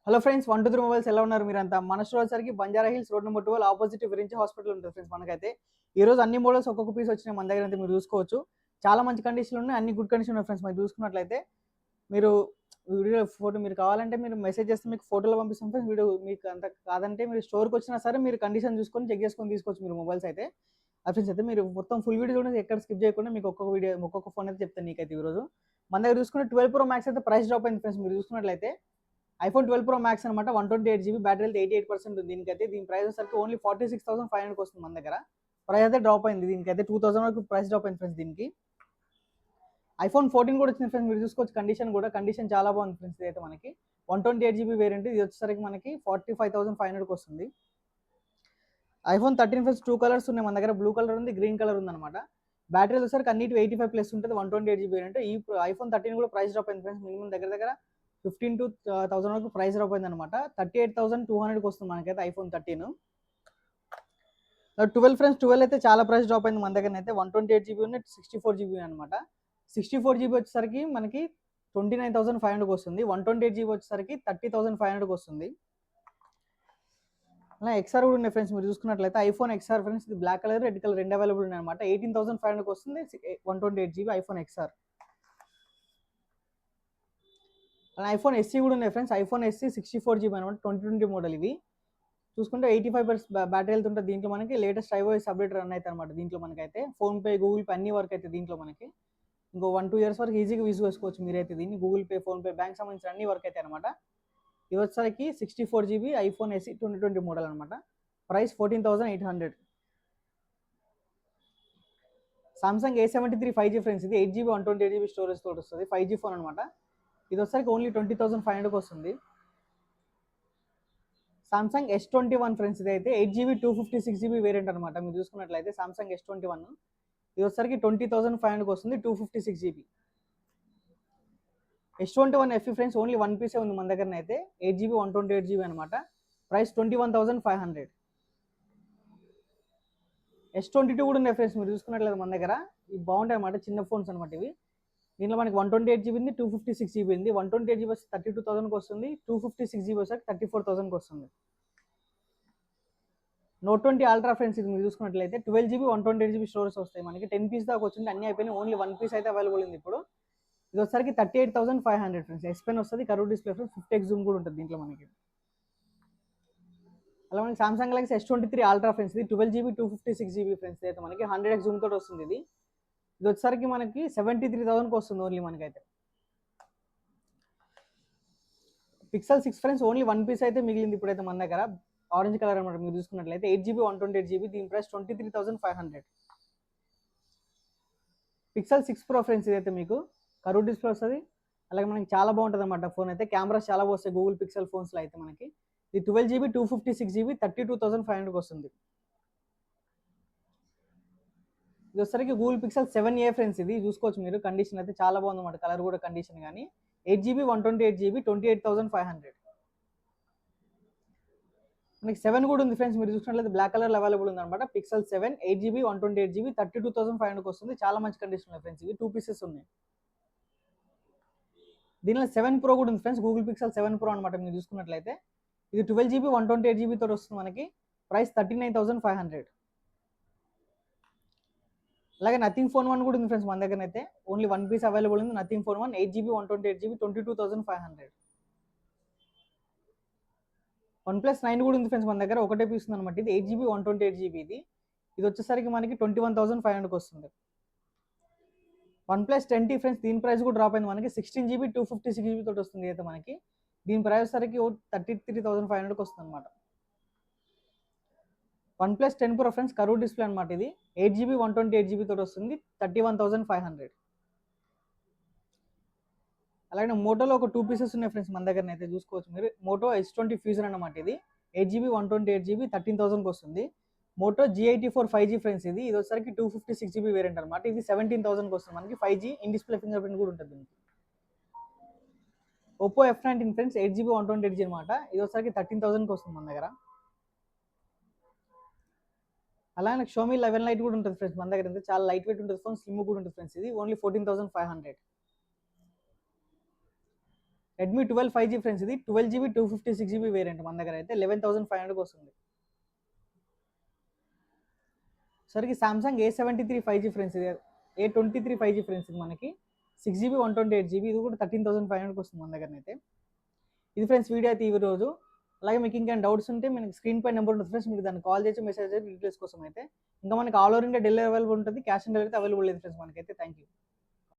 Hello friends, 123 mobiles ఎలా ఉన్నారు మీరంతా? మన స్టోర్ వచ్చేసరికి Banjara hills road number 12 opposite Virinchi hospital ఉంటుంది ఫ్రెండ్స్. మనకైతే ఈ రోజు అన్ని మోడల్స్ ఒక్కొక్క పీస్ వచ్చినాయి మన దగ్గర అయితే మీరు చూసుకోవచ్చు. చాలా మంచి కండిషన్లో ఉన్నాయి, అన్ని గుడ్ కండిషన్ ఉన్నాయి ఫ్రెండ్స్. మీరు చూసుకున్నట్లయితే మీరు వీడియో ఫోటో మీరు కావాలంటే మీరు మెసేజ్ చేస్తే మీకు ఫోటోలో పంపిస్తాం ఫ్రెండ్స్. వీడియో మీకు అంత కాదంటే మీరు స్టోర్కి వచ్చినా సరే మీరు కండిషన్ చూసుకొని చెక్ చేసుకొని తీసుకోవచ్చు మీరు మొబైల్స్ అయితే. ఫ్రెండ్స్ అయితే మీరు మొత్తం ఫుల్ వీడియో చూడండి, ఎక్కడ స్కిప్ చేయకుండా మీకు ఒక్కొక్క వీడియో ఒక్కొక్క ఫోన్ అయితే చెప్తాను నీకైతే ఈరోజు. మన దగ్గర చూసుకుంటే 12 Pro Max అయితే ప్రైస్ డ్రాప్ అయింది ఫ్రెండ్స్. మీరు చూసుకున్నట్లయితే ఐఫోన్ 12 Pro Max అనమాట, 128 GB బ్యాటరీ అయితే 88% ఉంది దీనికైతే. దీని ప్రైస్ వచ్చేసరికి ఓన్లీ 46,500 వస్తుంది మన దగ్గర. ప్రైస్ అయితే డ్రాప్ అయింది, దీనికైతే 2000 వరకు ప్రైస్ డ్రాప్ అయింది ఫ్రెండ్స్. దీనికి ఐఫోన్ 14 కూడా వచ్చింది ఫ్రెండ్స్. మీరు చూసుకోవచ్చు కండిషన్ చాలా బాగుంది ఫ్రెండ్స్. ఇది అయితే మనకి 128 GB వేరియంట్, ఇది వచ్చేసరికి మనకి 45,500 వస్తుంది. ఐఫోన్ 13 ఫ్రెండ్స్ 2 కలర్స్ ఉన్నాయి మన దగ్గర, బ్లూ కలర్ ఉంది, గ్రీన్ కలర్ ఉంది అనమాట. బ్యాటరీ వచ్చేసరికి అన్నిటి 85+ ఉంటుంది, 128 GB వేరియంట్. ఈ ఐఫోన్ 13 కూడా ప్రైస్ డ్రాప్ అయింది ఫ్రెండ్స్. మినిమం దగ్గర 15 to 1000 వరకు ప్రైస్ డ్రాప్ అయింది అనమాట. 38,200 వస్తుంది మనకైతే ఐఫోన్ 13. 12 ఫ్రెండ్స్, 12 అయితే చాలా ప్రైస్ డ్రాప్ అయింది మన దగ్గర అయితే. 128 GB ఉంది, 64 GB అనమాట. 64 GB వచ్చేసరికి మనకి 29,500 వస్తుంది. 128 GB వచ్చేసరికి 30,500 వస్తుంది. అలా ఎక్స్ఆర్ కూడా ఉన్నాయి ఫ్రెండ్స్. మీరు చూసుకున్నట్లయితే ఐఫోన్ ఎక్స్ఆర్ ఫ్రెండ్స్, ఇది బ్లాక్ కలర్ రెడ్ కలర్ రెండు అవైలబుల్ ఉన్నాయి అనమాట. 18,500 వస్తుంది 128 GB ఐఫోన్ ఎక్స్ఆర్. అలా ఐఫోన్ ఎస్సీ కూడా ఉన్నాయి ఫ్రెండ్స్. ఐఫోన్ ఎస్సీ 64 GB అనమాట, 2020 మోడల్. ఇవి చూసుకుంటే 85% బ్యాటరీ హెల్త్ ఉంటుంది దీంట్లో. మనకి లేటెస్ట్ iOS అప్డేట్ రన్ అవుతుంది అనమాట దీంట్లో. మనకైతే ఫోన్పే, గూగుల్ పే అన్ని వర్క్ అయితే దీంట్లో. మనకి ఇంకో 1-2 years వరకు ఈజీగా యూజ్ చేసుకోవచ్చు మీరైతే దీన్ని. గూగుల్ పే, ఫోన్పే, బ్యాంక్ సంబంధించిన అన్ని వర్క్ అయితే అనమాట. ఇది వచ్చేసరికి 64 GB ఐఫోన్ ఎస్సీ 2020 మోడల్ అనమాట. Price 14,800. Samsung A73 5G friends, ఇది 8 GB 128 GB స్టోరేజ్ తోటి వస్తుంది, 5G ఫోన్ అనమాట. ఇది వచ్చేసరికి ఓన్లీ 20,500 వస్తుంది. సామ్సంగ్ S21 ఫ్రెండ్స్, ఇది అయితే 8 GB 256 GB వేరియంట్ అనమాట. మీరు చూసుకున్నట్లయితే సామ్సంగ్ S21 ఇది వచ్చేసరికి 20,500 వస్తుంది, 256 GB. S21 FE friends only 1 పీసే ఉంది మన దగ్గర అయితే, 8 GB 128 GB అనమాట. ప్రైస్ 21,500. S22 కూడా ఉన్నాయి ఫ్రెండ్స్. మీరు చూసుకున్నట్లయితే మన దగ్గర ఇవి బాగుంటాయి అనమాట, చిన్న ఫోన్స్ అనమాట ఇవి. దీంట్లో మనకి 128 GB ఉంది, 256 GB ఉంది. 128 GB 32,000 వస్తుంది, 256 GB వచ్చేసరికి 34,000 వస్తుంది. Note 20 Ultra ఫ్రెండ్స్, ఇది మీరు చూసుకున్నట్లయితే 12 GB 128 GB స్టోరేజ్ వస్తాయి మనకి. 10 పీస్ దాకా వచ్చింది, అన్ని అయిపోయినాయి, ఓన్లీ 1 పీస్ అయితే అవైలబుల్ ఉంది ఇప్పుడు. ఇది వచ్చేసరికి 38,500 ఫ్రెండ్స్. ఎస్ పెన్ వస్తుంది, curve display friends, 50x Zoom కూడా ఉంటుంది దీంట్లో మనకి. అలా మనకి Samsung Galaxy S23 Ultra friends, ఇది 12 GB 256 GB ఫ్రెండ్స్. అయితే మనకి 100x జూమ్ తోటి వస్తుంది ఇది. ఇది వచ్చేసరికి మనకి 73,000 వస్తుంది ఓన్లీ మనకైతే. Pixel 6 ఫ్రెండ్స్, ఓన్లీ 1 పీస్ అయితే మిగిలింది ఇప్పుడైతే మన దగ్గర, ఆరెంజ్ కలర్ అనమాట. మీరు చూసుకున్నట్లయితే 8 GB 128 GB, దీని ప్రైస్ 23,500. Pixel 6 Pro ఫ్రెండ్స్, ఇదైతే మీకు కర్వ్ డిస్ప్లే వస్తుంది. అలాగే మనకి చాలా బాగుంటుంది అనమాట ఫోన్ అయితే. కెమెరాస్ చాలా వస్తాయి గూగుల్ పిక్సెల్ ఫోన్స్లో అయితే మనకి. ఇది 12 GB 256 GB 32,500 వస్తుంది. ఇది వచ్చేసరికి గూగుల్ పిక్సెల్ 7a ఫ్రెండ్స్, ఇది చూసుకోవచ్చు మీరు. కండిషన్ అయితే చాలా బాగుంది అనమాట, కలర్ కూడా కండిషన్ కానీ. 8 GB 128 GB 28,500. మనకి 7 కూడా ఉంది ఫ్రెండ్స్. మీరు చూసినట్లయితే బ్లాక్ కలర్లో అవైలబుల్ ఉంది అనమాట. పిక్సెల్ 7 8 GB 128 GB 32,500 వస్తుంది. చాలా మంచి కండిషన్ ఉంది ఫ్రెండ్స్. ఇవి 2 పీసెస్ ఉన్నాయి. దీనిలో 7 Pro కూడా ఉంది ఫ్రెండ్స్, గూగుల్ పిక్సెల్ 7 Pro అనమాట. మీరు చూసుకున్నట్లయితే ఇది 12 GB 128 GB తోటి వస్తుంది మనకి. ప్రైస్ 39,500. అలాగే నథింగ్ ఫోన్ 1 కూడా ఉంది ఫ్రెండ్స్ మన దగ్గర అయితే. ఓన్లీ 1 పీస్ అవైలబుల్ ఉంది, nothing phone 1 8 GB 128 GB 22,500. OnePlus 9 కూడా ఉంది ఫ్రెండ్స్ మన దగ్గర, ఒకటే పీస్ ఉంది అనమాట. ఇది 8 GB 128 GB ఇది. ఇది వచ్చేసరికి మనకి 21,500 వస్తుంది. OnePlus 10T ఫ్రెండ్స్, దీని ప్రైస్ కూడా డ్రాప్ అయింది మనకి. 16 GB 256 GB తోటి వస్తుంది అయితే మనకి. దీని ప్రైస్ సరికి 33,500 వస్తుంది అనమాట. OnePlus 10 Pro friends, curve display అనమాట. ఇది 8 GB 128 GB తోటి వస్తుంది, 31,500. అలాగే మోటోలో ఒక 2 పీసెస్ ఉన్నాయి ఫ్రెండ్స్ మన దగ్గర అయితే, చూసుకోవచ్చు మీరు. మోటో S20 ఫ్యూజన్ అనమాట. ఇది 8 GB 128 GB 13,000 వస్తుంది. మోటో G84 5G ఫ్రెండ్స్, ఇది వచ్చేసరికి 256 GB వేరియంట్ అనమాట. ఇది 17,000 వస్తుంది మనకి. 5G in display finger print కూడా ఉంటుంది దీనికి. Oppo F19 friends, 8 GB 128 GB అనమాట. ఇది వచ్చేసరికి 13,000 వస్తుంది మన దగ్గర. అలాగే Xiaomi 11 Lite కూడా ఉంటుంది ఫ్రెండ్స్ మన దగ్గర అయితే. చాలా లైట్ వెయిట్ ఉంటుంది ఫోన్, స్లిమ్ కూడా ఉంటుంది ఫ్రెండ్స్. ఇది ఓన్లీ 14,500. రెడ్మీ 12 5G ఫ్రెండ్స్, ఇది 12GB 256GB వేరియంట్ మన దగ్గర అయితే 11,500కి వస్తుంది. సరికి సామ్సంగ్ A73 5G ఫ్రెండ్స్, ఇది A23 5G ఫ్రెండ్స్, ఇది మనకి 6GB 128GB, ఇది కూడా 13,500కి వస్తుంది మన దగ్గర అయితే. ఇది ఫ్రెండ్స్ వీడియో అయితే ఈ రోజు. అలాగే మీకు ఇంకా డౌట్స్ ఉంటే మనకి స్క్రీన్ పై నెంబర్ ఉంటుంది ఫ్రెండ్స్, మీకు దాన్ని కాల్ చేసి మెసేజ్ చేసి డీటెయిల్స్ కోసం అయితే. ఇంకా మనకి all over India delivery available ఉంటుంది, క్యాష్ ఆన్ డెలివరీ అవైలబుల్ లేదు ఫ్రెండ్స్ మనకైతే. Thank you.